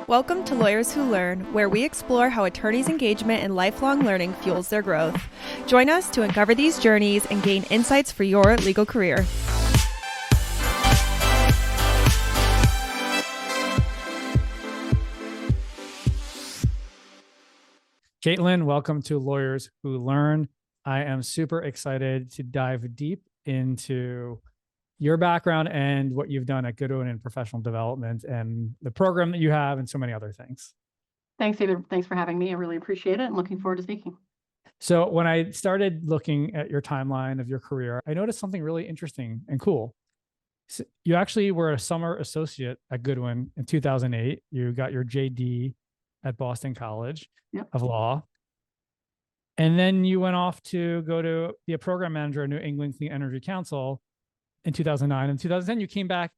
Welcome to Lawyers Who Learn, where we explore how attorneys' engagement and lifelong learning fuels their growth. Join us to uncover these journeys and gain insights for your legal career. Caitlin, welcome to Lawyers Who Learn. I am super excited to dive deep into your background and what you've done at Goodwin in professional development and the program that you have and so many other things. Thanks, David. Thanks for having me. I really appreciate it and looking forward to speaking. So when I started looking at your timeline of your career, I noticed something really interesting and cool. So you actually were a summer associate at Goodwin in 2008. You got your JD at Boston College of Law. And then you went off to go to be a program manager at New England Clean Energy Council in 2009. In 2010, you came back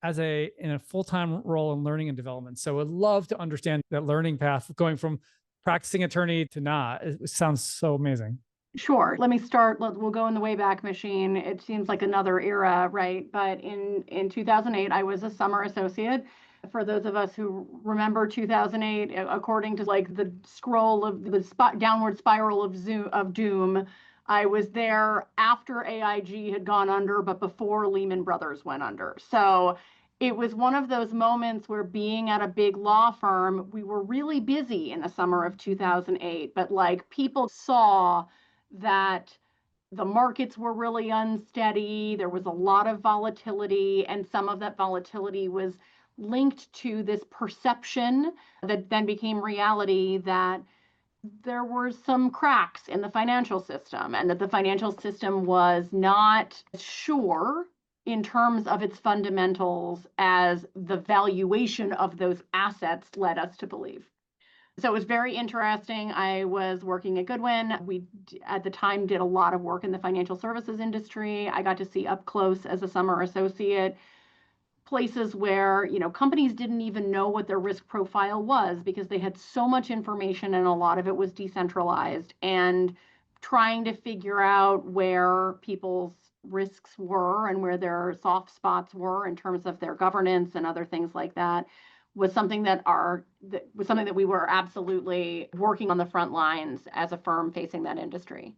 in a full-time role in learning and development. So I'd love to understand that learning path going from practicing attorney to not. It sounds so amazing. Sure. Let me start. We'll go in the Wayback Machine. It seems like another era, right? But in 2008, I was a summer associate. For those of us who remember 2008, according to like the scroll of the downward spiral of doom, I was there after AIG had gone under, but before Lehman Brothers went under. So it was one of those moments where being at a big law firm, we were really busy in the summer of 2008, but like people saw that the markets were really unsteady. There was a lot of volatility, and some of that volatility was linked to this perception that then became reality that there were some cracks in the financial system and that the financial system was not sure in terms of its fundamentals as the valuation of those assets led us to believe. So it was very interesting. I was working at Goodwin. We, at the time, did a lot of work in the financial services industry. I got to see up close as a summer associate places where, companies didn't even know what their risk profile was because they had so much information and a lot of it was decentralized, and trying to figure out where people's risks were and where their soft spots were in terms of their governance and other things like that was something that we were absolutely working on the front lines as a firm facing that industry.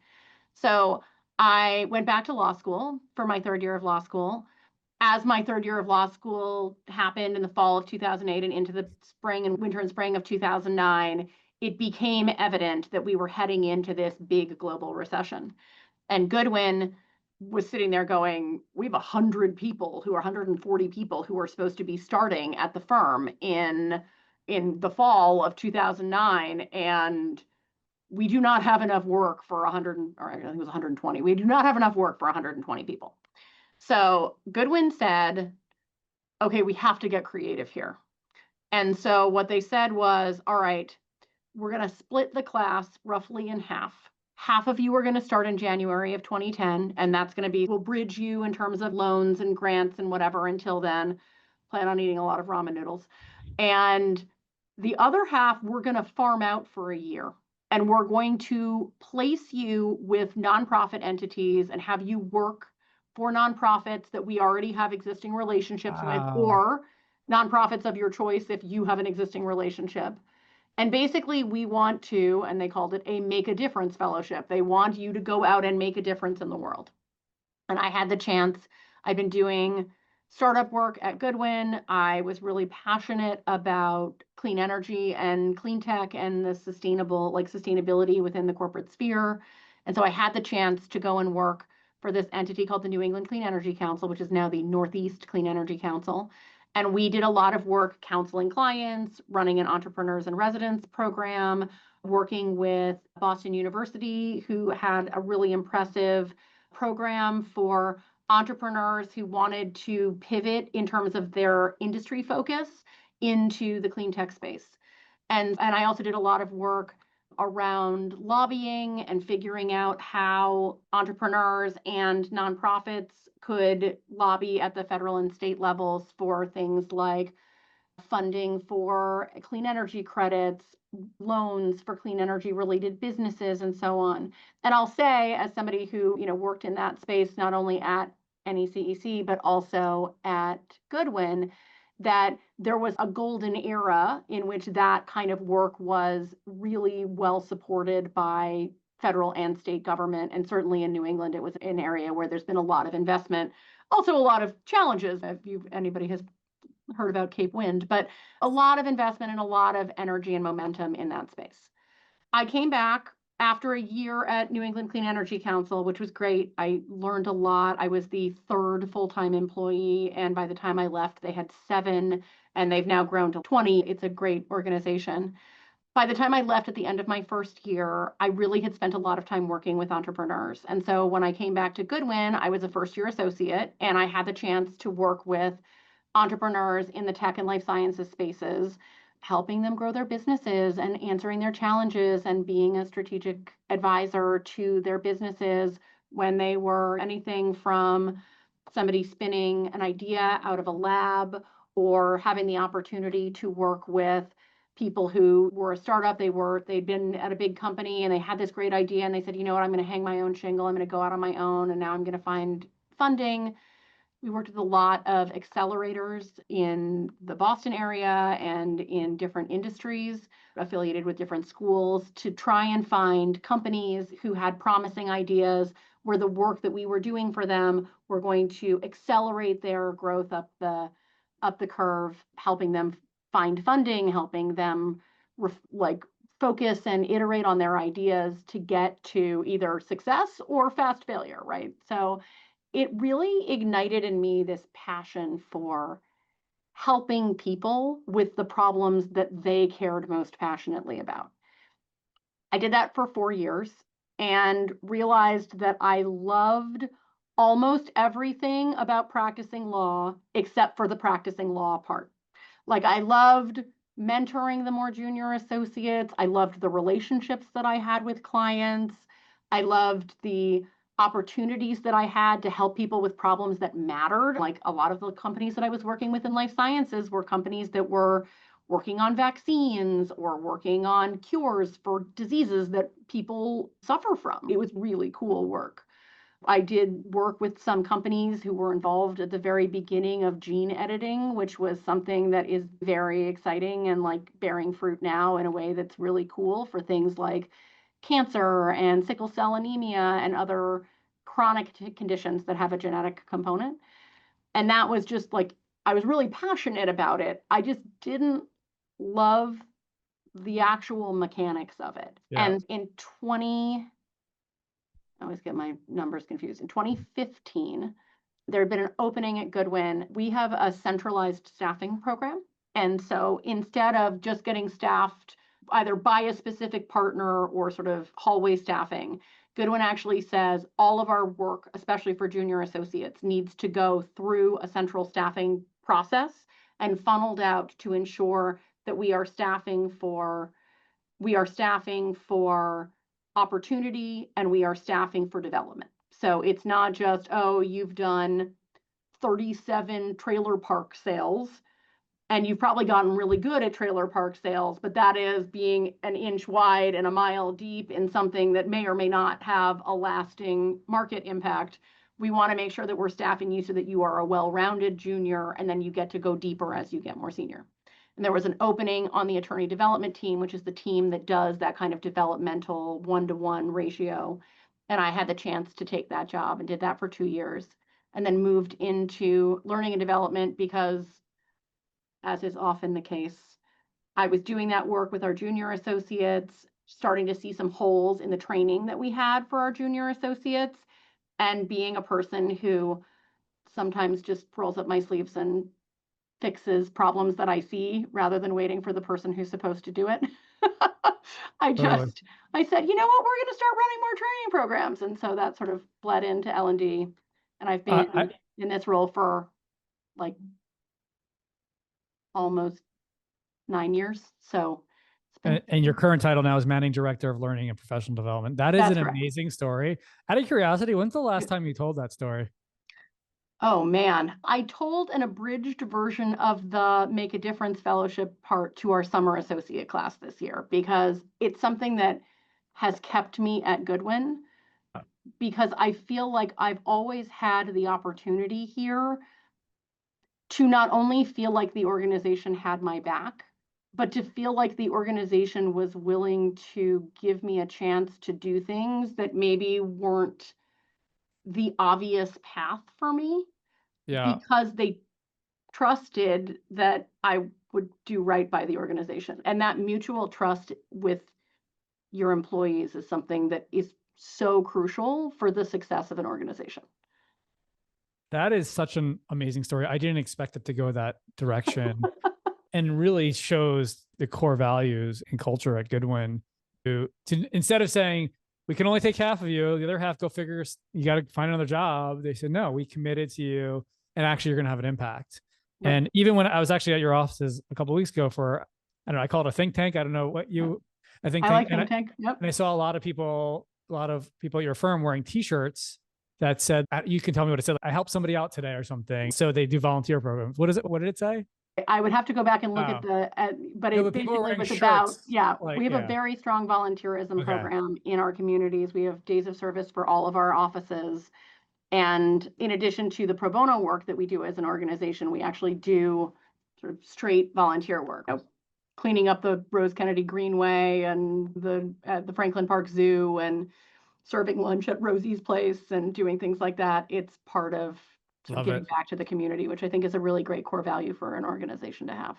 So I went back to law school for my third year of law school. As my third year of law school happened in the fall of 2008 and into the winter and spring of 2009, it became evident that we were heading into this big global recession. And Goodwin was sitting there going, we have 140 people who are supposed to be starting at the firm in the fall of 2009. And we do not have enough work for 120. We do not have enough work for 120 people. So Goodwin said, okay, we have to get creative here. And so what they said was, all right, we're going to split the class roughly in half. Half of you are going to start in January of 2010, and that's going to be, we'll bridge you in terms of loans and grants and whatever until then. Plan on eating a lot of ramen noodles. And the other half, we're going to farm out for a year. And we're going to place you with nonprofit entities and have you work for nonprofits that we already have existing relationships with, or nonprofits of your choice if you have an existing relationship. And basically, we want to, and they called it a Make a Difference Fellowship. They want you to go out and make a difference in the world. And I had the chance. I've been doing startup work at Goodwin. I was really passionate about clean energy and clean tech and the sustainability within the corporate sphere. And so I had the chance to go and work for this entity called the New England Clean Energy Council, which is now the Northeast Clean Energy Council. And we did a lot of work counseling clients, running an entrepreneurs and residents program, working with Boston University, who had a really impressive program for entrepreneurs who wanted to pivot in terms of their industry focus into the clean tech space. And I also did a lot of work around lobbying and figuring out how entrepreneurs and nonprofits could lobby at the federal and state levels for things like funding for clean energy credits, loans for clean energy related businesses, and so on. And I'll say, as somebody who worked in that space, not only at NECEC, but also at Goodwin, that there was a golden era in which that kind of work was really well supported by federal and state government. And certainly in New England, it was an area where there's been a lot of investment, also a lot of challenges. If anybody has heard about Cape Wind, but a lot of investment and a lot of energy and momentum in that space. I came back after a year at New England Clean Energy Council, which was great. I learned a lot. I was the third full-time employee, and by the time I left, they had 7, and they've now grown to 20. It's a great organization. By the time I left at the end of my first year, I really had spent a lot of time working with entrepreneurs. And so when I came back to Goodwin, I was a first-year associate, and I had the chance to work with entrepreneurs in the tech and life sciences spaces, helping them grow their businesses and answering their challenges and being a strategic advisor to their businesses when they were anything from somebody spinning an idea out of a lab or having the opportunity to work with people who were a startup. They'd been at a big company and they had this great idea and they said, you know what, I'm going to hang my own shingle. I'm going to go out on my own and now I'm going to find funding. We worked with a lot of accelerators in the Boston area and in different industries affiliated with different schools to try and find companies who had promising ideas where the work that we were doing for them were going to accelerate their growth up the curve, helping them find funding, helping them focus and iterate on their ideas to get to either success or fast failure, right? So it really ignited in me this passion for helping people with the problems that they cared most passionately about. I did that for 4 years and realized that I loved almost everything about practicing law except for the practicing law part. Like I loved mentoring the more junior associates. I loved the relationships that I had with clients. I loved the opportunities that I had to help people with problems that mattered. Like a lot of the companies that I was working with in life sciences were companies that were working on vaccines or working on cures for diseases that people suffer from. It was really cool work. I did work with some companies who were involved at the very beginning of gene editing, which was something that is very exciting and like bearing fruit now in a way that's really cool for things like cancer and sickle cell anemia and other chronic conditions that have a genetic component. And that was just like, I was really passionate about it. I just didn't love the actual mechanics of it. Yeah. And I always get my numbers confused. In 2015, there had been an opening at Goodwin. We have a centralized staffing program. And so instead of just getting staffed either by a specific partner or sort of hallway staffing, Goodwin actually says all of our work, especially for junior associates, needs to go through a central staffing process and funneled out to ensure that we are staffing for opportunity and we are staffing for development. So it's not just, oh, you've done 37 trailer park sales and you've probably gotten really good at trailer park sales, but that is being an inch wide and a mile deep in something that may or may not have a lasting market impact. We want to make sure that we're staffing you so that you are a well-rounded junior and then you get to go deeper as you get more senior. And there was an opening on the attorney development team, which is the team that does that kind of developmental 1-to-1 ratio. And I had the chance to take that job and did that for 2 years and then moved into learning and development because, as is often the case, I was doing that work with our junior associates, starting to see some holes in the training that we had for our junior associates, and being a person who sometimes just rolls up my sleeves and fixes problems that I see rather than waiting for the person who's supposed to do it. I said, you know what, we're going to start running more training programs. And so that sort of bled into L&D. And I've been in this role for like almost 9 years. So and your current title now is Managing Director of Learning and Professional Development. That's an amazing story. Out of curiosity, when's the last time you told that story? Oh man, I told an abridged version of the Make a Difference Fellowship part to our summer associate class this year because it's something that has kept me at Goodwin because I feel like I've always had the opportunity here to not only feel like the organization had my back, but to feel like the organization was willing to give me a chance to do things that maybe weren't the obvious path for me, because they trusted that I would do right by the organization. And that mutual trust with your employees is something that is so crucial for the success of an organization. That is such an amazing story. I didn't expect it to go that direction and really shows the core values and culture at Goodwin to instead of saying, we can only take half of you, the other half go figure, you got to find another job. They said, no, we committed to you and actually you're going to have an impact. Right. And even when I was actually at your offices a couple of weeks ago for, I don't know, I call it a think tank. I don't know what you, I think like think tank. Yep. And I saw a lot of people at your firm wearing t-shirts that said, you can tell me what it said. I helped somebody out today or something. So they do volunteer programs. What is it? What did it say? I would have to go back and look but it basically was about, we have a very strong volunteerism program in our communities. We have days of service for all of our offices. And in addition to the pro bono work that we do as an organization, we actually do sort of straight volunteer work. Cleaning up the Rose Kennedy Greenway and the Franklin Park Zoo and serving lunch at Rosie's Place and doing things like that. It's part of giving back to the community, which I think is a really great core value for an organization to have.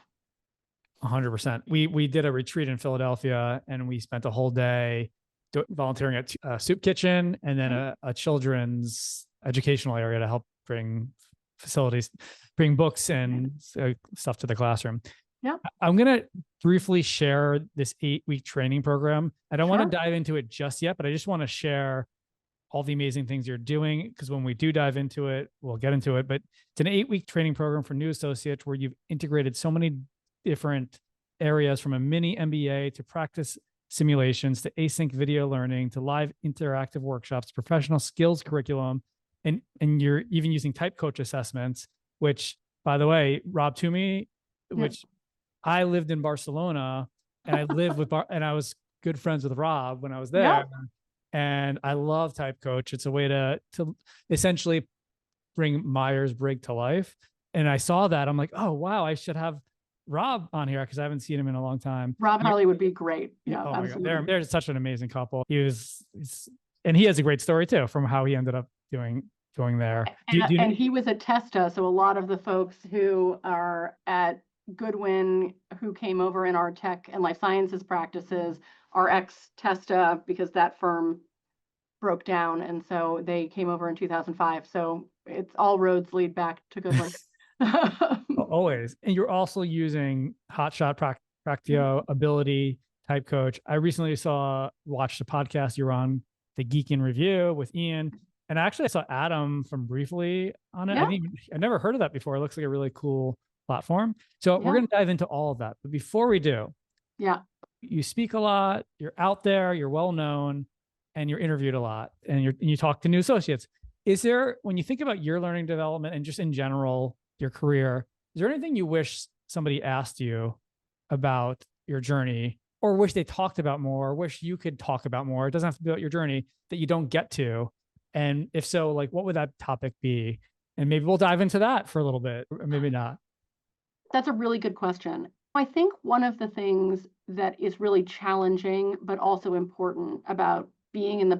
100%. We did a retreat in Philadelphia and we spent a whole day volunteering at a soup kitchen and then a children's educational area to help bring books and stuff to the classroom. Yeah. I'm going to briefly share this 8-week training program. I don't want to dive into it just yet, but I just want to share all the amazing things you're doing, because when we do dive into it, we'll get into it. But it's an 8-week training program for new associates where you've integrated so many different areas, from a mini MBA to practice simulations to async video learning to live interactive workshops, professional skills curriculum, and you're even using type coach assessments, which, by the way, Rob Toomey, which I lived in Barcelona and I lived with and I was good friends with Rob when I was there. Yeah. And I love Type Coach. It's a way to essentially bring Myers-Briggs to life. And I saw that. I'm like, oh, wow, I should have Rob on here because I haven't seen him in a long time. Rob and Harley would be great. Yeah, oh absolutely. My God. They're such an amazing couple. And he has a great story too, from how he ended up going there. And he was at Testa. So a lot of the folks who are at Goodwin who came over in our tech and life sciences practices are ex-Testa, because that firm broke down. And so they came over in 2005. So it's all roads lead back to Goodwin. Always. And you're also using Hotshot, Practio, Ability, Type Coach. I recently watched a podcast you were on, the Geek in Review with Ian. And actually I saw Adam from Briefly on it. Yeah. I never heard of that before. It looks like a really cool platform. So we're going to dive into all of that. But before we do, you speak a lot, you're out there, you're well known, and you're interviewed a lot, and you talk to new associates. Is there, when you think about your learning development and just in general, your career, is there anything you wish somebody asked you about your journey, or wish they talked about more, or wish you could talk about more? It doesn't have to be about your journey that you don't get to. And if so, like, what would that topic be? And maybe we'll dive into that for a little bit, or maybe not. That's a really good question. I think one of the things that is really challenging, but also important about being in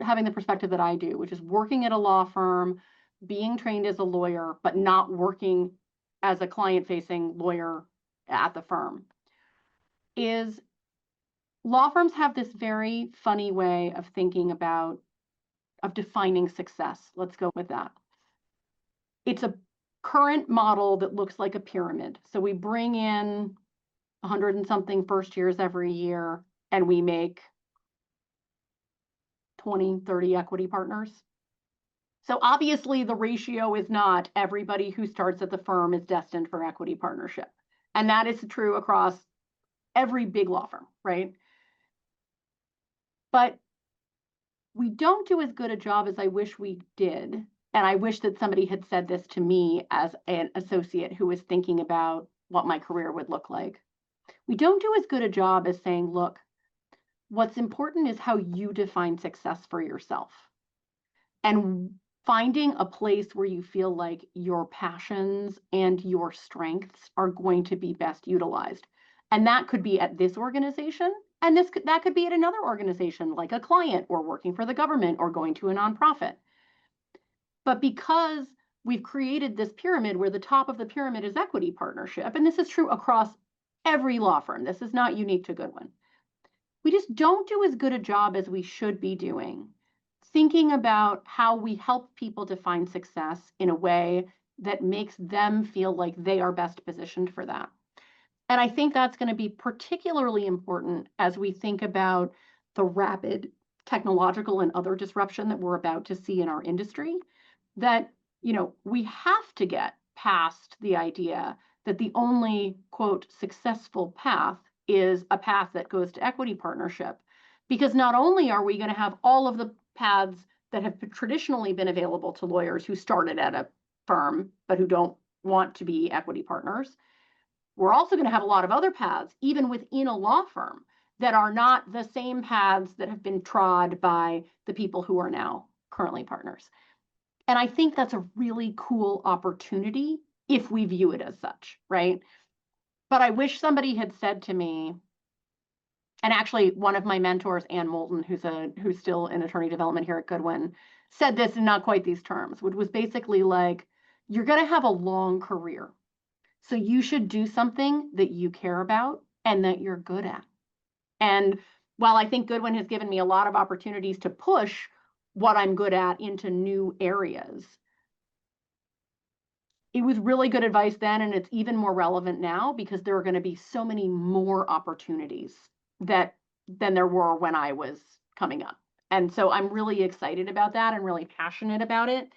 having the perspective that I do, which is working at a law firm, being trained as a lawyer, but not working as a client-facing lawyer at the firm, is law firms have this very funny way of thinking of defining success. Let's go with that. It's a current model that looks like a pyramid. So we bring in 100 and something first years every year, and we make 20, 30 equity partners. So obviously the ratio is not everybody who starts at the firm is destined for equity partnership. And that is true across every big law firm, right? But we don't do as good a job as I wish we did. And I wish that somebody had said this to me as an associate who was thinking about what my career would look like. We don't do as good a job as saying, look, what's important is how you define success for yourself. And finding a place where you feel like your passions and your strengths are going to be best utilized. And that could be at this organization, and that could be at another organization, like a client or working for the government or going to a nonprofit. But because we've created this pyramid where the top of the pyramid is equity partnership, and this is true across every law firm, this is not unique to Goodwin, we just don't do as good a job as we should be doing thinking about how we help people define success in a way that makes them feel like they are best positioned for that. And I think that's going to be particularly important as we think about the rapid technological and other disruption that we're about to see in our industry, that, we have to get past the idea that the only, quote, successful path is a path that goes to equity partnership. Because not only are we going to have all of the paths that have traditionally been available to lawyers who started at a firm, but who don't want to be equity partners, we're also going to have a lot of other paths, even within a law firm, that are not the same paths that have been trod by the people who are now currently partners. And I think that's a really cool opportunity if we view it as such, right? But I wish somebody had said to me, and actually, one of my mentors, Ann Moulton, who's still in attorney development here at Goodwin, said this in not quite these terms, which was basically like, you're going to have a long career. So you should do something that you care about and that you're good at. And while I think Goodwin has given me a lot of opportunities to push what I'm good at into new areas, it was really good advice then, and it's even more relevant now because there are going to be so many more opportunities than there were when I was coming up. And so I'm really excited about that and really passionate about it.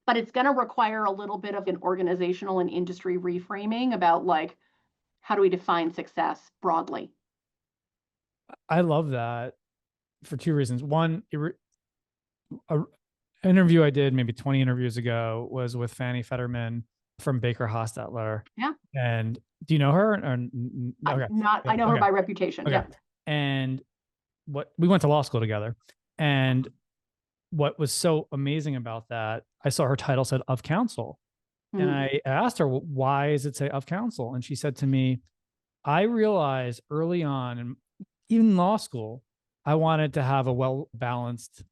But it's going to require a little bit of an organizational and industry reframing about like, how do we define success broadly? I love that for two reasons. One, an interview I did maybe 20 interviews ago was with Fanny Fetterman from Baker Hostetler. Yeah. And do you know her? Or, okay. I know her by reputation. Okay. Yeah. And we went to law school together. And what was so amazing about that, I saw her title said of counsel. Mm-hmm. And I asked her, well, why does it say of counsel? And she said to me, I realized early on, even in law school, I wanted to have a well-balanced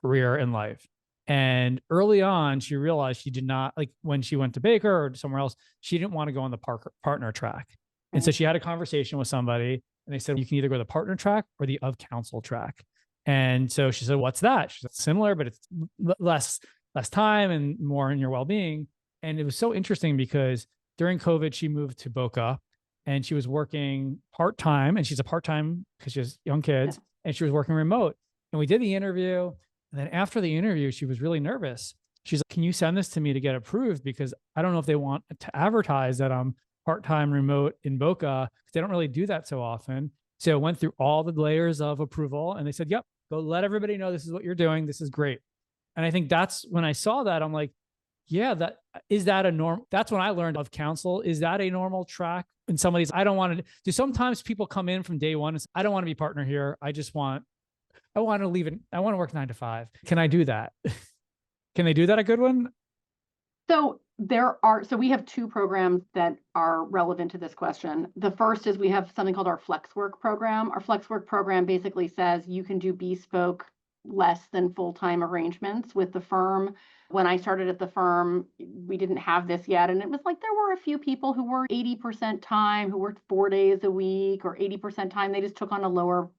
career in life. And early on, she realized she did not, like when she went to Baker or somewhere else, she didn't want to go on the partner track. And so she had a conversation with somebody and they said, you can either go the partner track or the of counsel track. And so she said, what's that? She said, similar, but it's less time and more in your well-being. And it was so interesting because during COVID, she moved to Boca and she was working part-time, and she's a part-time because she has young kids, and she was working remote. And we did the interview. And then after the interview, she was really nervous. She's like, can you send this to me to get approved? Because I don't know if they want to advertise that I'm part-time remote in Boca, because they don't really do that so often. So it went through all the layers of approval and they said, yep, go let everybody know this is what you're doing. This is great. And I think that's when I saw that, I'm like, yeah, that's when I learned of counsel. Is that a normal track? And somebody's, I don't want to do. Sometimes people come in from day one and say, I don't want to be partner here. I want to leave it. I want to work 9 to 5. Can I do that? Can they do that at Goodwin? So we have 2 programs that are relevant to this question. The first is we have something called our FlexWork program. Our FlexWork program basically says you can do bespoke, less than full-time arrangements with the firm. When I started at the firm, we didn't have this yet. And it was like, there were a few people who were 80% time, who worked 4 days a week, or 80% time. They just took on a lower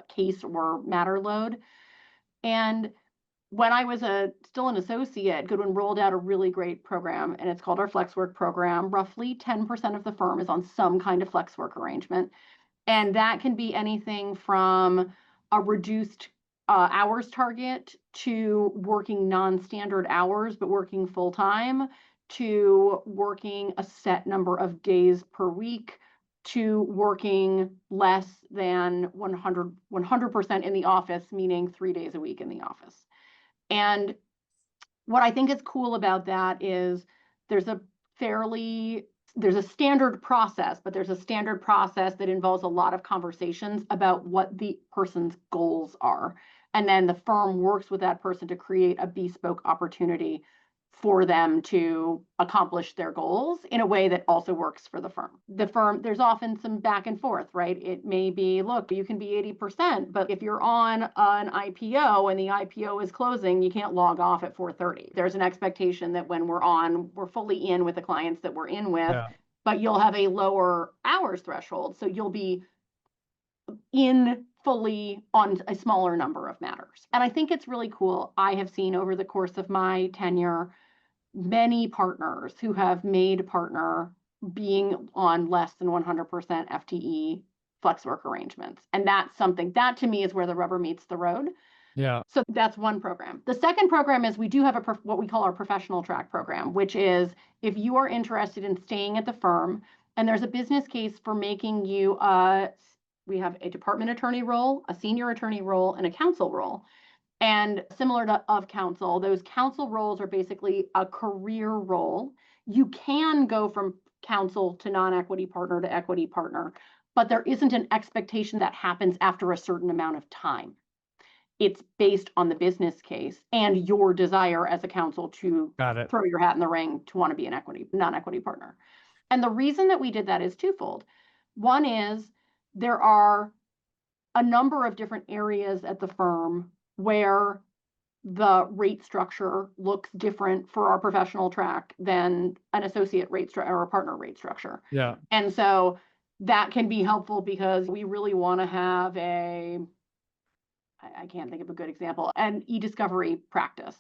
case or matter load. And when I was still an associate, Goodwin rolled out a really great program, and it's called our FlexWork program. Roughly 10% of the firm is on some kind of FlexWork arrangement. And that can be anything from a reduced hours target to working non-standard hours, but working full-time, to working a set number of days per week, to working less than 100% in the office, meaning 3 days a week in the office. And what I think is cool about that is there's a standard process, but there's a standard process that involves a lot of conversations about what the person's goals are. And then the firm works with that person to create a bespoke opportunity for them to accomplish their goals in a way that also works for the firm. The firm, there's often some back and forth, right? It may be, look, you can be 80%, but if you're on an IPO and the IPO is closing, you can't log off at 4:30. There's an expectation that when we're on, we're fully in with the clients that we're in with, but you'll have a lower hours threshold. So you'll be in fully on a smaller number of matters. And I think it's really cool. I have seen over the course of my tenure many partners who have made partner being on less than 100% FTE flex work arrangements. And that's something that to me is where the rubber meets the road. Yeah. So that's one program. The second program is we do have what we call our professional track program, which is if you are interested in staying at the firm and there's a business case for making you we have a department attorney role, a senior attorney role, and a counsel role. And similar to of counsel, those counsel roles are basically a career role. You can go from counsel to non-equity partner to equity partner, but there isn't an expectation that happens after a certain amount of time. It's based on the business case and your desire as a counsel to throw your hat in the ring to want to be an non-equity partner. And the reason that we did that is twofold. One is there are a number of different areas at the firm where the rate structure looks different for our professional track than an associate rate structure or a partner rate structure. Yeah. And so that can be helpful because we really want to have I can't think of a good example, an e-discovery practice.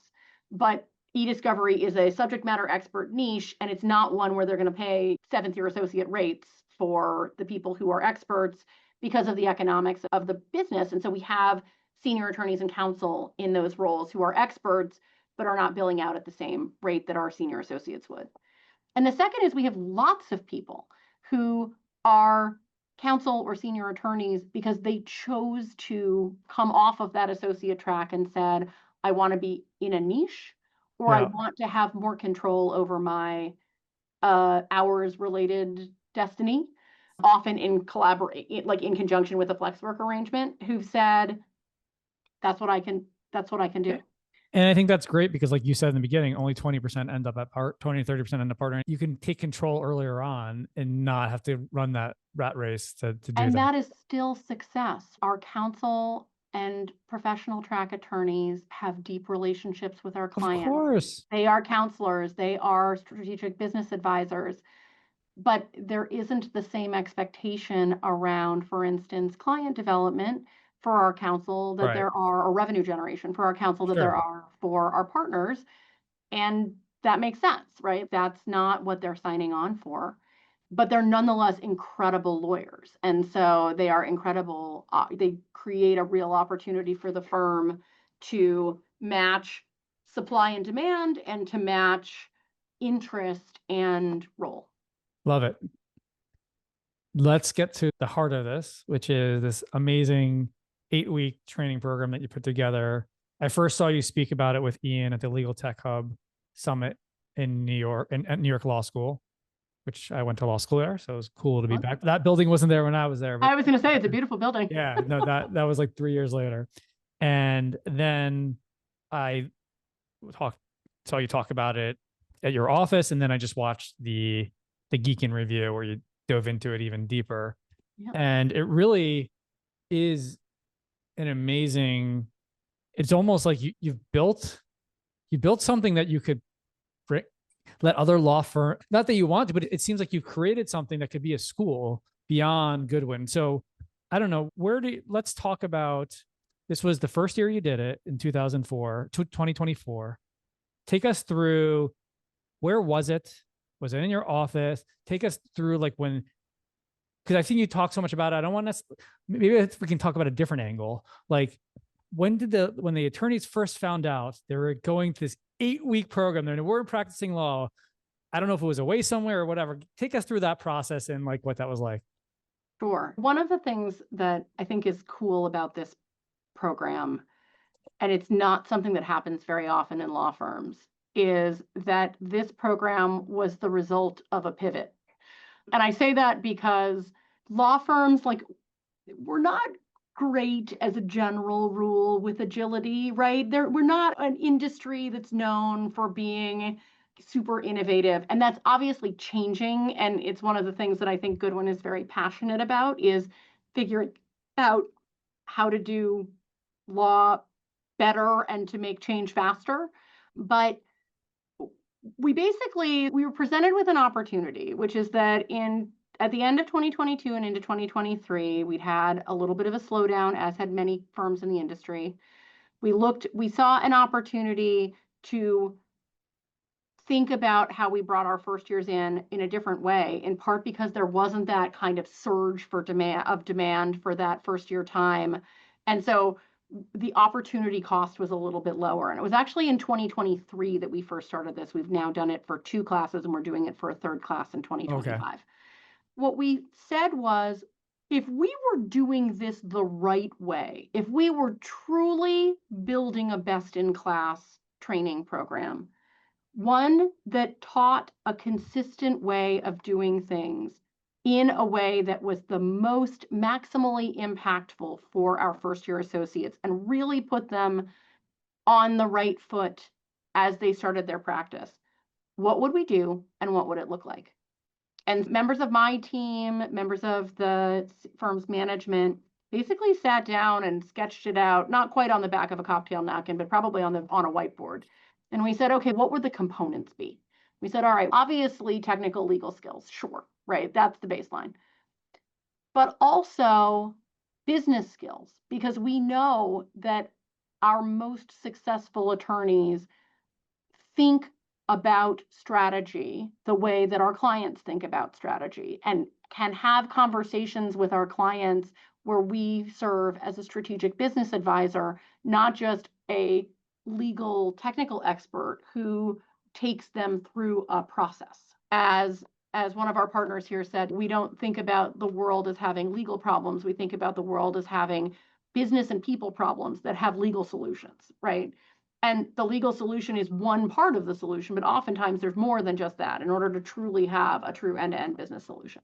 But e-discovery is a subject matter expert niche, and it's not one where they're going to pay seventh year associate rates for the people who are experts because of the economics of the business. And so we have senior attorneys and counsel in those roles who are experts, but are not billing out at the same rate that our senior associates would. And the second is we have lots of people who are counsel or senior attorneys because they chose to come off of that associate track and said, I want to be in a niche, or I want to have more control over my hours related destiny, often in conjunction with a flex work arrangement, who've said, that's what I can do. And I think that's great because like you said in the beginning, only 20% end up at 20 to 30% end up partnering. You can take control earlier on and not have to run that rat race to do that. And that is still success. Our counsel and professional track attorneys have deep relationships with our clients. Of course. They are counselors, they are strategic business advisors, but there isn't the same expectation around, for instance, client development for our counsel that there are, or revenue generation for our counsel that there are for our partners. And that makes sense, right? That's not what they're signing on for, but they're nonetheless incredible lawyers. And so they are incredible. They create a real opportunity for the firm to match supply and demand and to match interest and role. Love it. Let's get to the heart of this, which is this amazing 8-week training program that you put together. I first saw you speak about it with Ian at the Legal Tech Hub Summit in New York, at New York Law School, which I went to law school there. So it was cool to be back. That building wasn't there when I was there. I was going to say, it's a beautiful building. Yeah, no, that was like 3 years later. And then I saw you talk about it at your office. And then I just watched the Geek in Review where you dove into it even deeper. Yeah. And it really is an amazing, it's almost like you built something that you could let other law firm, not that you want to, but it seems like you've created something that could be a school beyond Goodwin. So I don't know, let's talk about, this was the first year you did it in 2024. Take us through, where was it? Was it in your office? Take us through like when, because I think you talk so much about it. I don't want to, maybe we can talk about a different angle. Like when the attorneys first found out they were going to this 8-week program, they weren't practicing law. I don't know if it was away somewhere or whatever. Take us through that process and like what that was like. Sure. One of the things that I think is cool about this program, and it's not something that happens very often in law firms, is that this program was the result of a pivot. And I say that because law firms, like, we're not great as a general rule with agility, right? We're not an industry that's known for being super innovative, and that's obviously changing. And it's one of the things that I think Goodwin is very passionate about, is figuring out how to do law better and to make change faster. But we were presented with an opportunity, which is that at the end of 2022 and into 2023, we'd had a little bit of a slowdown, as had many firms in the industry. We saw an opportunity to think about how we brought our first years in a different way, in part because there wasn't that kind of surge for demand for that first year time. And so the opportunity cost was a little bit lower. And it was actually in 2023 that we first started this. We've now done it for 2 classes, and we're doing it for a 3rd class in 2025. Okay. What we said was, if we were doing this the right way, if we were truly building a best-in-class training program, one that taught a consistent way of doing things in a way that was the most maximally impactful for our first-year associates and really put them on the right foot as they started their practice, what would we do and what would it look like? And members of my team, members of the firm's management, basically sat down and sketched it out, not quite on the back of a cocktail napkin, but probably on a whiteboard. And we said, okay, what would the components be? We said, all right, obviously technical legal skills, sure, right? That's the baseline. But also business skills, because we know that our most successful attorneys think about strategy the way that our clients think about strategy, and can have conversations with our clients where we serve as a strategic business advisor, not just a legal technical expert who takes them through a process. As one of our partners here said, we don't think about the world as having legal problems. We think about the world as having business and people problems that have legal solutions, right? And the legal solution is one part of the solution, but oftentimes there's more than just that in order to truly have a true end-to-end business solution.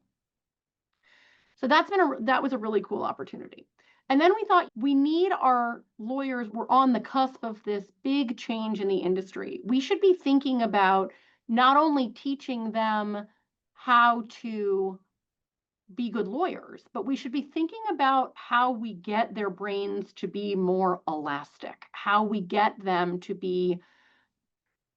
So that was a really cool opportunity. And then we thought, we need our lawyers. We're on the cusp of this big change in the industry. We should be thinking about not only teaching them how to be good lawyers, but we should be thinking about how we get their brains to be more elastic, how we get them to be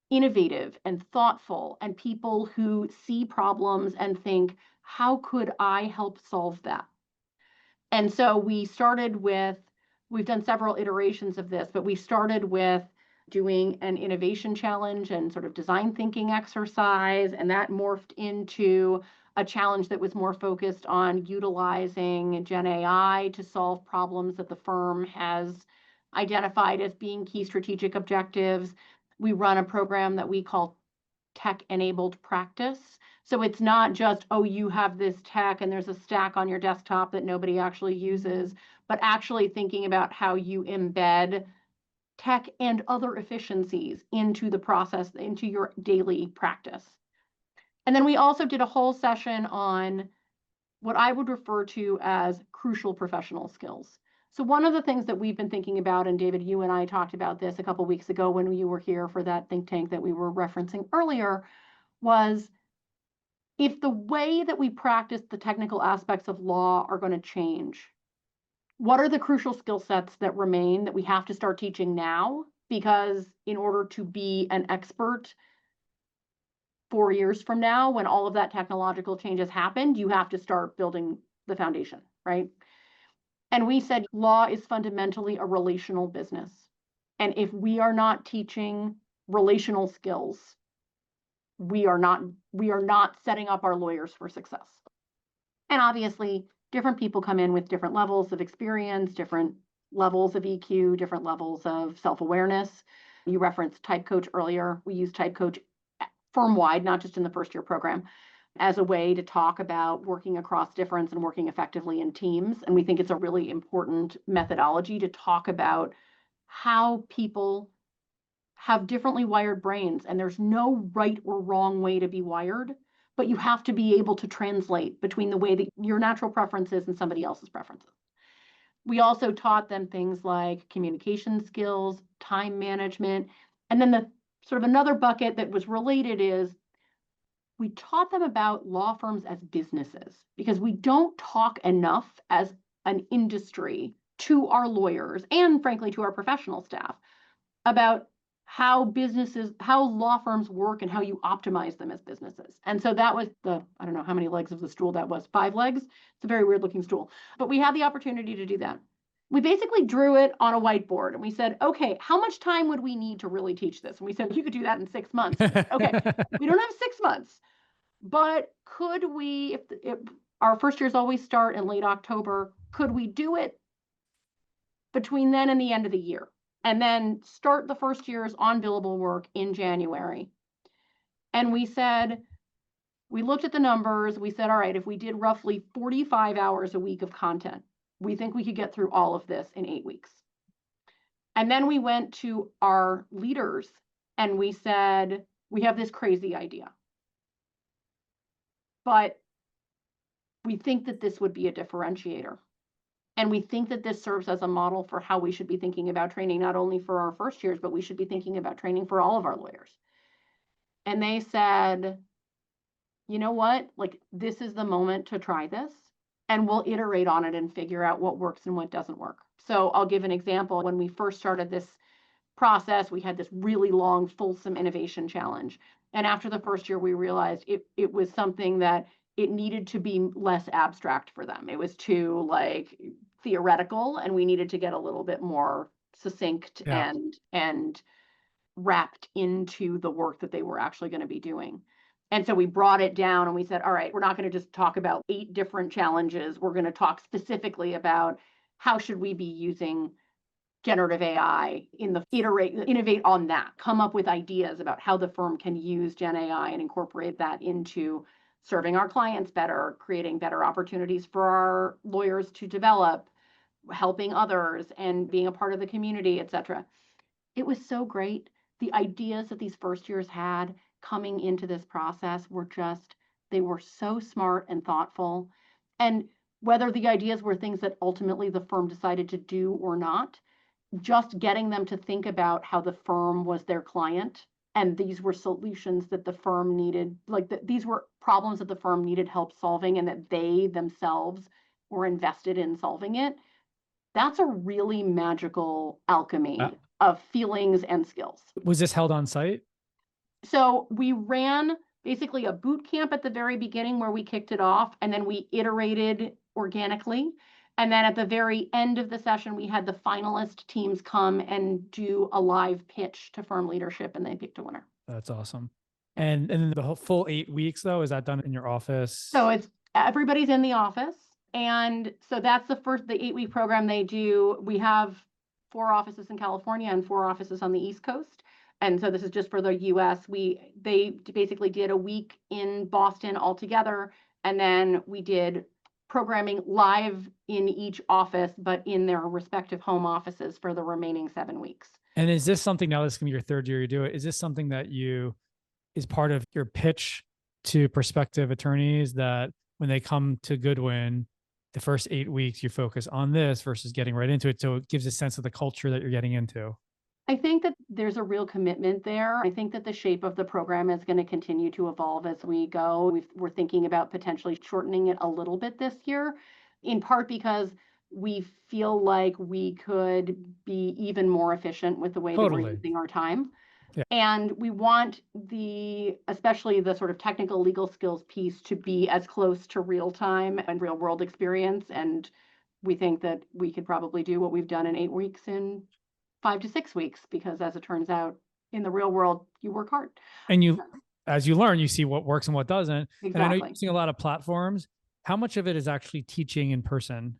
innovative and thoughtful, and people who see problems and think, how could I help solve that? And so we've done several iterations of this, but we started with doing an innovation challenge and sort of design thinking exercise, and that morphed into a challenge that was more focused on utilizing Gen AI to solve problems that the firm has identified as being key strategic objectives. We run a program that we call tech-enabled practice. So it's not just, oh, you have this tech and there's a stack on your desktop that nobody actually uses, but actually thinking about how you embed tech and other efficiencies into the process, into your daily practice. And then we also did a whole session on what I would refer to as crucial professional skills. So one of the things that we've been thinking about, and David, you and I talked about this a couple of weeks ago when you were here for that think tank that we were referencing earlier, was if the way that we practice the technical aspects of law are going to change, what are the crucial skill sets that remain that we have to start teaching now? Because in order to be an expert 4 years from now, when all of that technological change has happened, you have to start building the foundation, right? And we said law is fundamentally a relational business. And if we are not teaching relational skills, we are not setting up our lawyers for success. And obviously, different people come in with different levels of experience, different levels of EQ, different levels of self-awareness. You referenced Type Coach earlier. We use Type Coach firm-wide, not just in the first year program, as a way to talk about working across difference and working effectively in teams. And we think it's a really important methodology to talk about how people have differently wired brains, and there's no right or wrong way to be wired, but you have to be able to translate between the way that your natural preferences and somebody else's preferences. We also taught them things like communication skills, time management. And then the sort of another bucket that was related is we taught them about law firms as businesses, because we don't talk enough as an industry to our lawyers and frankly to our professional staff about how law firms work and how you optimize them as businesses. And so that was I don't know how many legs of the stool that was, 5 legs. It's a very weird looking stool, but we had the opportunity to do that. We basically drew it on a whiteboard and we said, okay, how much time would we need to really teach this? And we said, you could do that in 6 months. Okay, we don't have 6 months, but could we, if our first years always start in late October, could we do it between then and the end of the year? And then start the first year's on billable work in January. And we looked at the numbers. We said, all right, if we did roughly 45 hours a week of content, we think we could get through all of this in 8 weeks. And then we went to our leaders and we said, we have this crazy idea, but we think that this would be a differentiator. And we think that this serves as a model for how we should be thinking about training, not only for our first years, but we should be thinking about training for all of our lawyers. And they said, you know what, like, this is the moment to try this, and we'll iterate on it and figure out what works and what doesn't work. So I'll give an example. When we first started this process, we had this really long, fulsome innovation challenge. And after the first year, we realized it was something that it needed to be less abstract for them. It was too theoretical, and we needed to get a little bit more succinct and wrapped into the work that they were actually going to be doing. And so we brought it down and we said, all right, we're not going to just talk about 8 different challenges. We're going to talk specifically about how should we be using generative AI innovate on that, come up with ideas about how the firm can use Gen AI and incorporate that into serving our clients better, creating better opportunities for our lawyers to develop, helping others, and being a part of the community, et cetera. It was so great. The ideas that these first years had coming into this process they were so smart and thoughtful. And whether the ideas were things that ultimately the firm decided to do or not, just getting them to think about how the firm was their client, and these were solutions that the firm needed, these were problems that the firm needed help solving, and that they themselves were invested in solving it. That's a really magical alchemy of feelings and skills. Was this held on site? So we ran basically a boot camp at the very beginning where we kicked it off, and then we iterated organically. And then at the very end of the session, we had the finalist teams come and do a live pitch to firm leadership, and they picked a winner. That's awesome. And the whole full 8 weeks, though, is that done in your office? So everybody's in the office. And so that's the 8-week program they do. We have 4 offices in California and 4 offices on the East Coast. And so this is just for the US. They basically did a week in Boston altogether. And then we did programming live in each office, but in their respective home offices for the remaining 7 weeks. And is this something, now this is going to be your 3rd year you do it, is this something that is part of your pitch to prospective attorneys, that when they come to Goodwin, the first 8 weeks you focus on this versus getting right into it, so it gives a sense of the culture that you're getting into? I think that there's a real commitment there. I think that the shape of the program is going to continue to evolve as we go. We're thinking about potentially shortening it a little bit this year, in part because we feel like we could be even more efficient with the way that we're using our time. Yeah. And we want especially the sort of technical legal skills piece to be as close to real time and real world experience. And we think that we could probably do what we've done in 8 weeks in 5 to 6 weeks, because as it turns out, in the real world, you work hard. And as you learn, you see what works and what doesn't. Exactly. And I know you're using a lot of platforms. How much of it is actually teaching in person?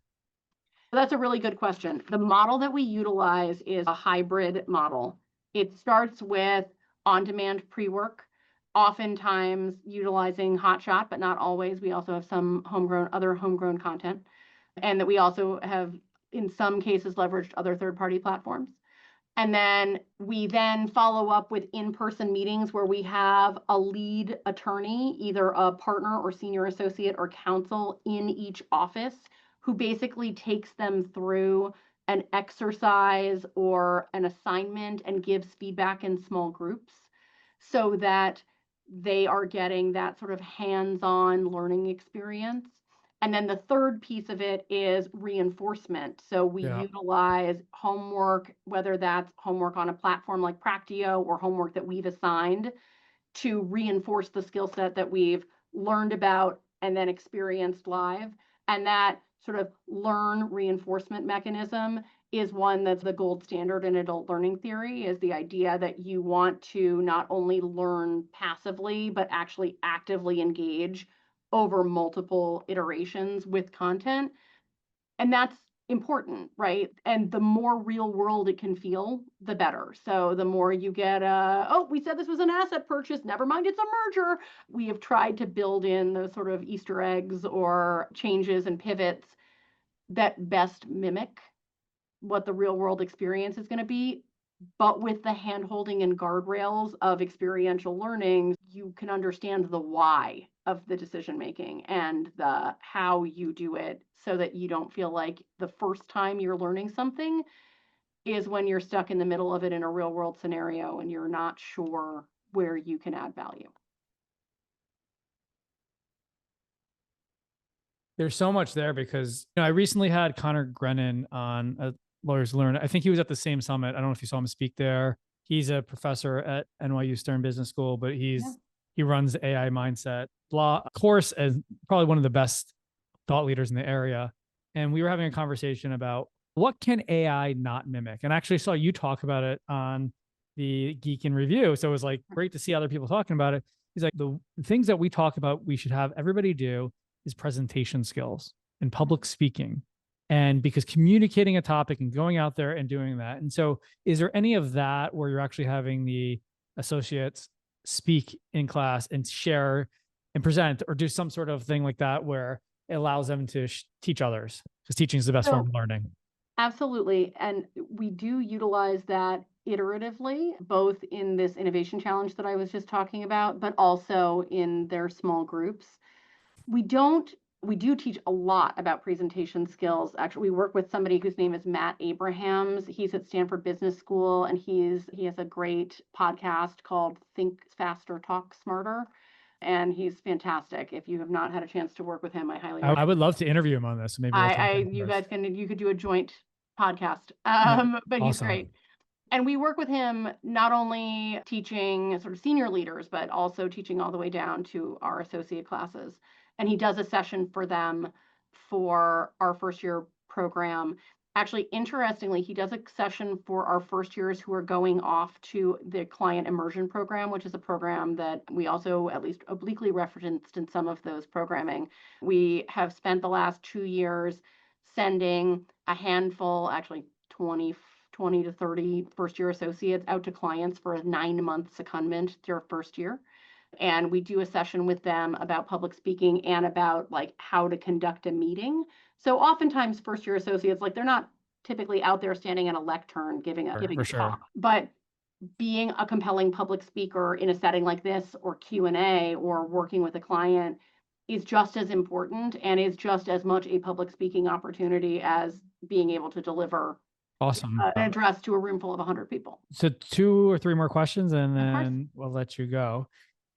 That's a really good question. The model that we utilize is a hybrid model. It starts with on-demand pre-work, oftentimes utilizing Hotshot, but not always. We also have some other homegrown content, and that we also have, in some cases, leveraged other third-party platforms. And then we follow up with in-person meetings where we have a lead attorney, either a partner or senior associate or counsel in each office, who basically takes them through an exercise or an assignment and gives feedback in small groups so that they are getting that sort of hands-on learning experience. And then the third piece of it is reinforcement. So we utilize homework, whether that's homework on a platform like Practio or homework that we've assigned, to reinforce the skill set that we've learned about and then experienced live. And that sort of learn reinforcement mechanism is one that's the gold standard in adult learning theory, is the idea that you want to not only learn passively, but actually actively engage over multiple iterations with content. And that's important, right? And the more real world it can feel, the better. So the more you get, oh, we said this was an asset purchase, never mind, it's a merger. We have tried to build in those sort of Easter eggs or changes and pivots that best mimic what the real world experience is going to be. But with the hand-holding and guardrails of experiential learning, you can understand the why of the decision-making and the how you do it so that you don't feel like the first time you're learning something is when you're stuck in the middle of it in a real-world scenario and you're not sure where you can add value. There's so much there because I recently had Connor Grennan on a Lawyers Learn. I think he was at the same summit. I don't know if you saw him speak there. He's a professor at NYU Stern Business School, but he runs the AI Mindset Law course as probably one of the best thought leaders in the area. And we were having a conversation about what can AI not mimic? And I actually saw you talk about it on the Geek in Review. So it was like great to see other people talking about it. He's like, the things that we talk about, we should have everybody do is presentation skills and public speaking. And because communicating a topic and going out there and doing that. And so is there any of that where you're actually having the associates speak in class and share and present or do some sort of thing like that where it allows them to teach others? Because teaching is the best form of learning. Absolutely. And we do utilize that iteratively, both in this innovation challenge that I was just talking about, but also in their small groups. We do teach a lot about presentation skills. Actually, we work with somebody whose name is Matt Abrahams. He's at Stanford Business School, and he has a great podcast called Think Faster, Talk Smarter. And he's fantastic. If you have not had a chance to work with him, I highly recommend. I would love to interview him on this. Maybe you could do a joint podcast. But he's great. And we work with him not only teaching sort of senior leaders, but also teaching all the way down to our associate classes. And he does a session for them for our first year program. Actually, interestingly, he does a session for our first years who are going off to the client immersion program, which is a program that we also at least obliquely referenced in some of those programming. We have spent the last 2 years sending a handful, actually 20 to 30 first year associates out to clients for a 9-month secondment their first year. And we do a session with them about public speaking and about like how to conduct a meeting. So oftentimes first year associates, like they're not typically out there standing at a lectern giving a talk, but being a compelling public speaker in a setting like this or Q&A or working with a client is just as important and is just as much a public speaking opportunity as being able to deliver an address to a room full of 100 people. So 2 or 3 more questions and then we'll let you go.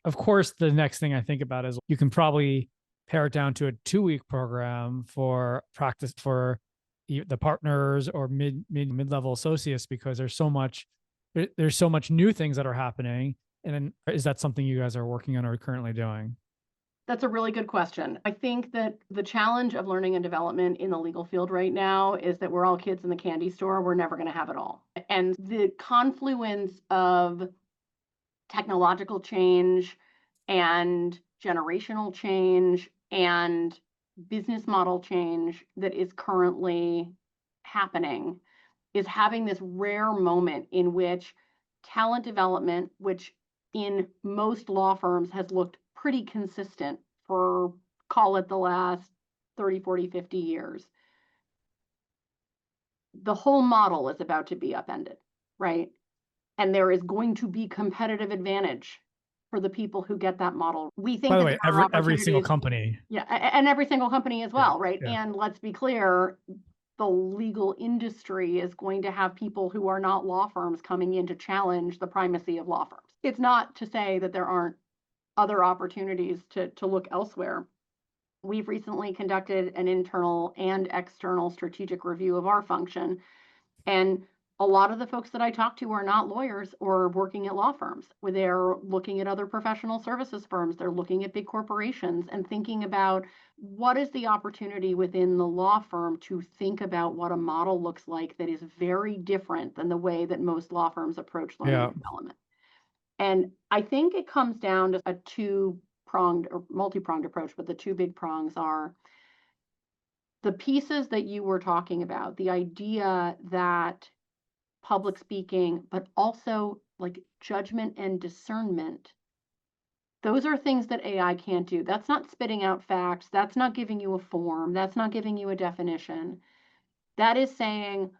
Of course, the next thing I think about is you can probably pare it down to a 2-week program for practice for the partners or mid-level associates, because there's so much new things that are happening. And then is that something you guys are working on or currently doing? That's a really good question. I think that the challenge of learning and development in the legal field right now is that we're all kids in the candy store. We're never going to have it all. And the confluence of technological change and generational change and business model change that is currently happening is having this rare moment in which talent development, which in most law firms has looked pretty consistent for, call it the last 30, 40, 50 years. The whole model is about to be upended, right? And there is going to be competitive advantage for the people who get that model. We think By the that way, there are every single opportunities. company. Yeah, and every single company as well, right? Yeah. And let's be clear, the legal industry is going to have people who are not law firms coming in to challenge the primacy of law firms. It's not to say that there aren't other opportunities to look elsewhere. We've recently conducted an internal and external strategic review of our function, and a lot of the folks that I talk to are not lawyers or working at law firms, where they're looking at other professional services firms. They're looking at big corporations and thinking about what is the opportunity within the law firm to think about what a model looks like that is very different than the way that most law firms approach learning and development. And I think it comes down to a two-pronged or multi-pronged approach, but the two big prongs are the pieces that you were talking about, the idea that public speaking, but also like judgment and discernment. Those are things that AI can't do. That's not spitting out facts. That's not giving you a form. That's not giving you a definition. That is saying,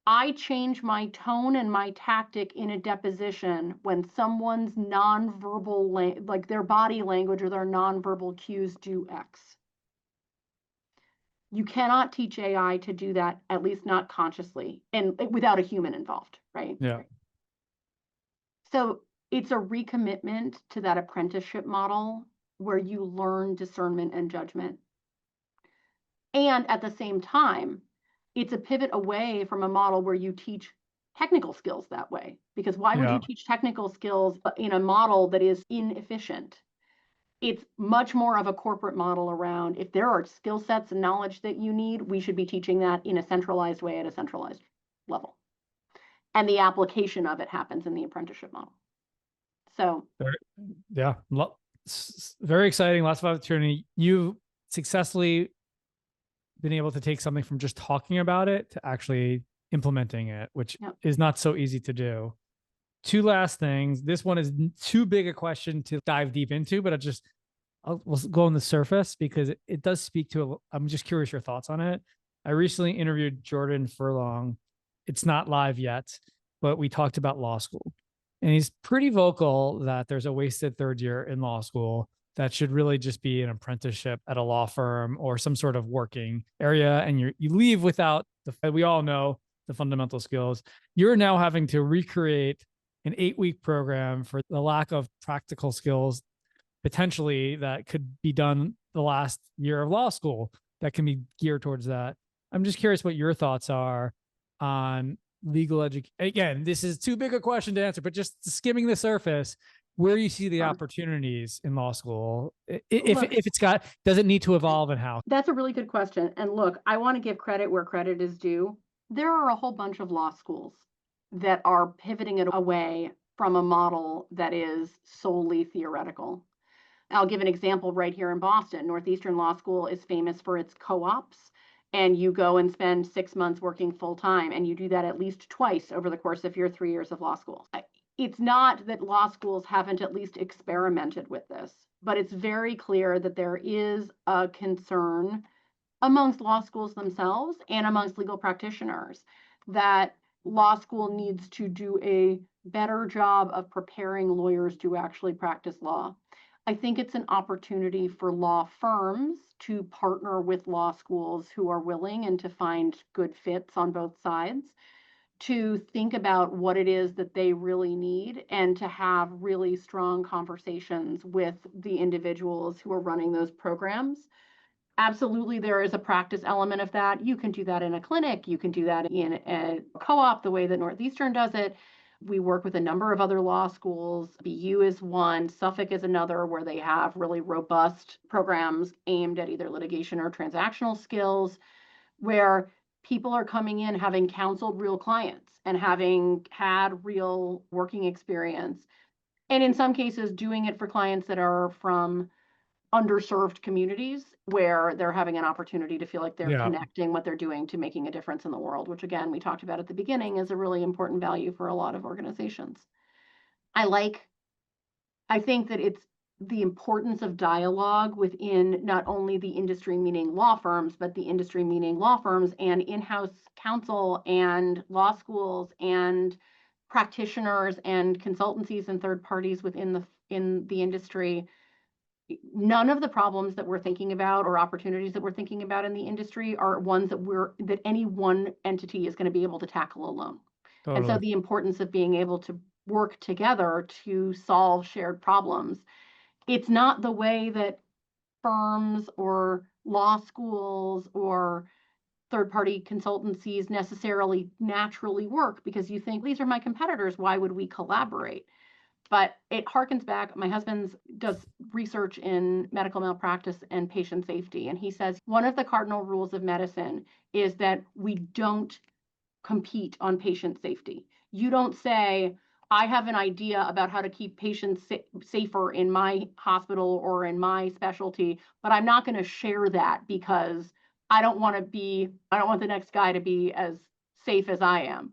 I change my tone and my tactic in a deposition when someone's nonverbal, like their body language or their nonverbal cues do X. You cannot teach AI to do that, at least not consciously, and without a human involved, right? Yeah. So it's a recommitment to that apprenticeship model where you learn discernment and judgment. And at the same time, it's a pivot away from a model where you teach technical skills that way. Because why would you teach technical skills in a model that is inefficient? It's much more of a corporate model around if there are skill sets and knowledge that you need, we should be teaching that in a centralized way at a centralized level. And the application of it happens in the apprenticeship model. So, yeah, very exciting. Lots of opportunity. You've successfully been able to take something from just talking about it to actually implementing it, which is not so easy to do. Two last things. This one is too big a question to dive deep into, but we'll go on the surface because it does speak to, I'm just curious your thoughts on it. I recently interviewed Jordan Furlong. It's not live yet, but we talked about law school. And he's pretty vocal that there's a wasted third year in law school that should really just be an apprenticeship at a law firm or some sort of working area. And you leave without we all know the fundamental skills. You're now having to recreate an 8-week program for the lack of practical skills potentially that could be done the last year of law school that can be geared towards that. I'm just curious what your thoughts are on legal education. Again, this is too big a question to answer, but just skimming the surface, where you see the opportunities in law school, if does it need to evolve and how? That's a really good question. And look, I want to give credit where credit is due. There are a whole bunch of law schools that are pivoting it away from a model that is solely theoretical. I'll give an example right here in Boston. Northeastern Law School is famous for its co-ops, and you go and spend 6 months working full time, and you do that at least twice over the course of your 3 years of law school. It's not that law schools haven't at least experimented with this, but it's very clear that there is a concern amongst law schools themselves and amongst legal practitioners that law school needs to do a better job of preparing lawyers to actually practice law. I think it's an opportunity for law firms to partner with law schools who are willing and to find good fits on both sides, to think about what it is that they really need and to have really strong conversations with the individuals who are running those programs. Absolutely, there is a practice element of that. You can do that in a clinic. You can do that in a co-op, the way that Northeastern does it. We work with a number of other law schools. BU is one, Suffolk is another, where they have really robust programs aimed at either litigation or transactional skills, where people are coming in having counseled real clients and having had real working experience. And in some cases, doing it for clients that are from underserved communities where they're having an opportunity to feel like they're connecting what they're doing to making a difference in the world, which again, we talked about at the beginning, is a really important value for a lot of organizations. I think that it's the importance of dialogue within not only the industry, meaning law firms, but the industry, meaning law firms and in-house counsel and law schools and practitioners and consultancies and third parties within in the industry, none of the problems that we're thinking about or opportunities that we're thinking about in the industry are ones that any one entity is going to be able to tackle alone. And so Totally. the importance of being able to work together to solve shared problems. It's not the way that firms or law schools or third-party consultancies necessarily naturally work, because you think, these are my competitors, why would we collaborate? But it harkens back. My husband does research in medical malpractice and patient safety, and he says one of the cardinal rules of medicine is that we don't compete on patient safety. You don't say, I have an idea about how to keep patients safer in my hospital or in my specialty, but I'm not going to share that because I don't want the next guy to be as safe as I am.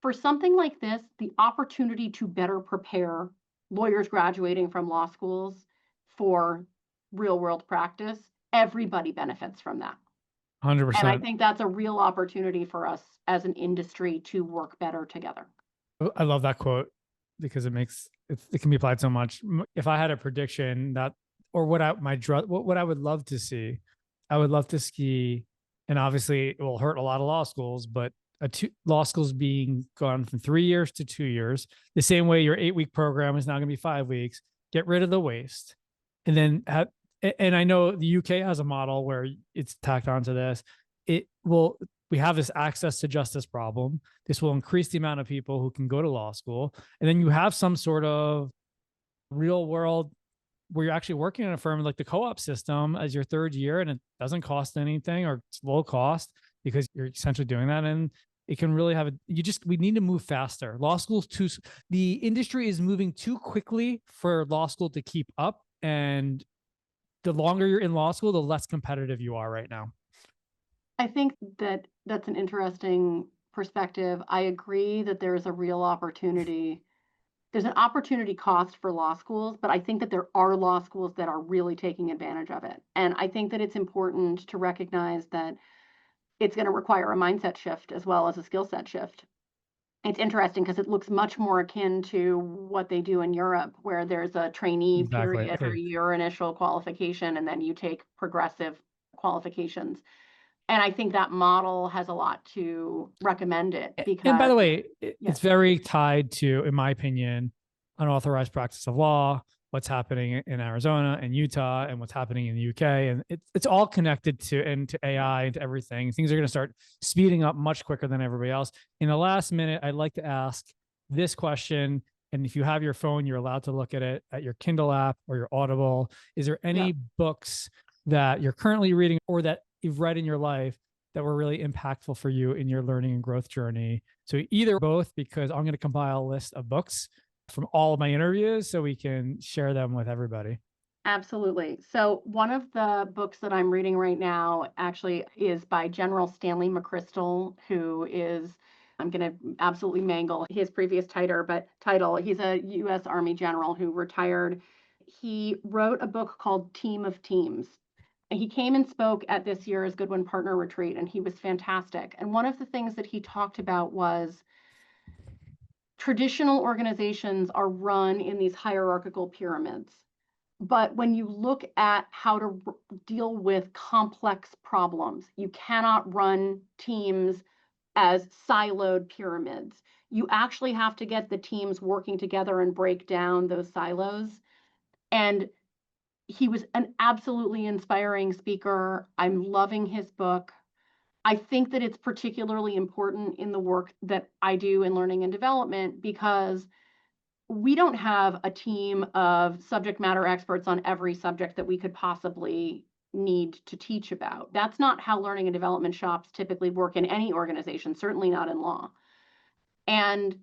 For something like this, the opportunity to better prepare lawyers graduating from law schools for real world practice, everybody benefits from that. 100%. And I think that's a real opportunity for us as an industry to work better together. I love that quote because it can be applied so much. If I had a prediction that, or what I would love to see, I would love to see, and obviously it will hurt a lot of law schools, but law schools being gone from 3 years to 2 years, the same way your 8-week program is now going to be 5 weeks. Get rid of the waste, and then and I know the UK has a model where it's tacked onto this. We have this access to justice problem. This will increase the amount of people who can go to law school. And then you have some sort of real world where you're actually working in a firm like the co-op system as your third year, and it doesn't cost anything, or it's low cost because you're essentially doing that. And it can really we need to move faster. The industry is moving too quickly for law school to keep up. And the longer you're in law school, the less competitive you are right now. I think that that's an interesting perspective. I agree that there's a real opportunity. There's an opportunity cost for law schools, but I think that there are law schools that are really taking advantage of it. And I think that it's important to recognize that it's going to require a mindset shift as well as a skill set shift. It's interesting because it looks much more akin to what they do in Europe, where there's a trainee period or your initial qualification, and then you take progressive qualifications. And I think that model has a lot to recommend it, because, and by the way, it's very tied to, in my opinion, unauthorized practice of law, what's happening in Arizona and Utah, and what's happening in the UK. And it's all connected to AI and to everything. Things are going to start speeding up much quicker than everybody else. In the last minute, I'd like to ask this question. And if you have your phone, you're allowed to look at it at your Kindle app or your Audible. Is there any books that you're currently reading or that you've read in your life that were really impactful for you in your learning and growth journey? So either both, because I'm going to compile a list of books from all of my interviews so we can share them with everybody. Absolutely. So one of the books that I'm reading right now actually is by General Stanley McChrystal, who is, I'm going to absolutely mangle his previous title. He's a U.S. Army general who retired. He wrote a book called Team of Teams. He came and spoke at this year's Goodwin Partner Retreat, and he was fantastic. And one of the things that he talked about was traditional organizations are run in these hierarchical pyramids. But when you look at how to deal with complex problems, you cannot run teams as siloed pyramids. You actually have to get the teams working together and break down those silos. And he was an absolutely inspiring speaker. I'm loving his book. I think that it's particularly important in the work that I do in learning and development, because we don't have a team of subject matter experts on every subject that we could possibly need to teach about. That's not how learning and development shops typically work in any organization, certainly not in law. And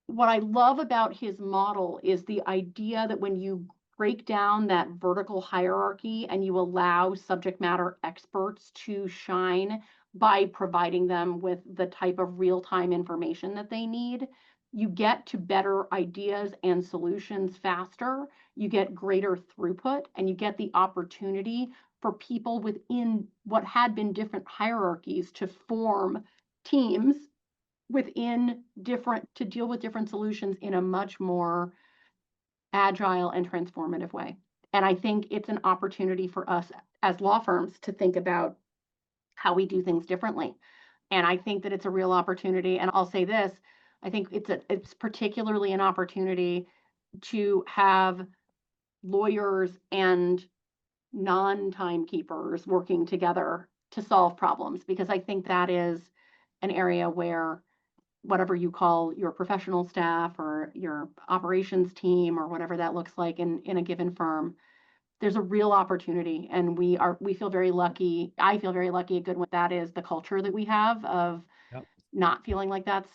what I love about his model is the idea that when you break down that vertical hierarchy and you allow subject matter experts to shine by providing them with the type of real-time information that they need, you get to better ideas and solutions faster, you get greater throughput, and you get the opportunity for people within what had been different hierarchies to form teams to deal with different solutions in a much more agile, and transformative way. And I think it's an opportunity for us as law firms to think about how we do things differently. And I think that it's a real opportunity. And I'll say this, I think it's particularly an opportunity to have lawyers and non-timekeepers working together to solve problems, because I think that is an area where whatever you call your professional staff or your operations team or whatever that looks like in a given firm, there's a real opportunity. And we feel very lucky. I feel very lucky at Goodwin. That is the culture that we have of Yep. not feeling like that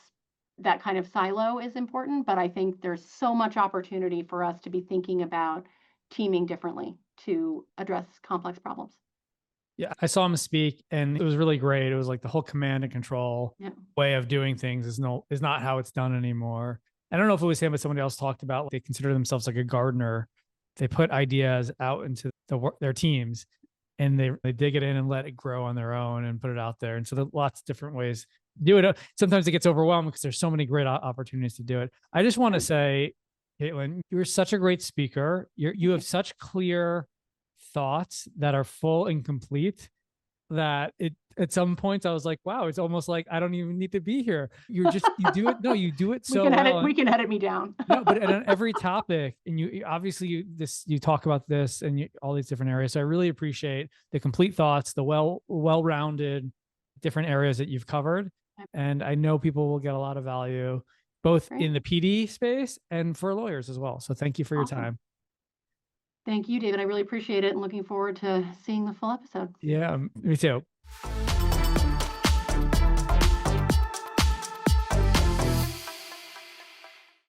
kind of silo is important. But I think there's so much opportunity for us to be thinking about teaming differently to address complex problems. Yeah, I saw him speak and it was really great. It was like the whole command and control way of doing things is not how it's done anymore. I don't know if it was him, but somebody else talked about they consider themselves like a gardener. They put ideas out into their teams and they dig it in and let it grow on their own and put it out there. And so there's lots of different ways to do it. Sometimes it gets overwhelmed because there's so many great opportunities to do it. I just want to say, Caitlin, you're such a great speaker. You have such clear thoughts that are full and complete that at some points I was like, wow, it's almost like I don't even need to be here. You do it. No, you do it so well. We can edit me down. No, but on every topic, and you obviously you talk about this and all these different areas. So I really appreciate the complete thoughts, the well-rounded different areas that you've covered. And I know people will get a lot of value both in the PD space and for lawyers as well. So thank you for your time. Thank you, David. I really appreciate it and looking forward to seeing the full episode. Yeah, me too.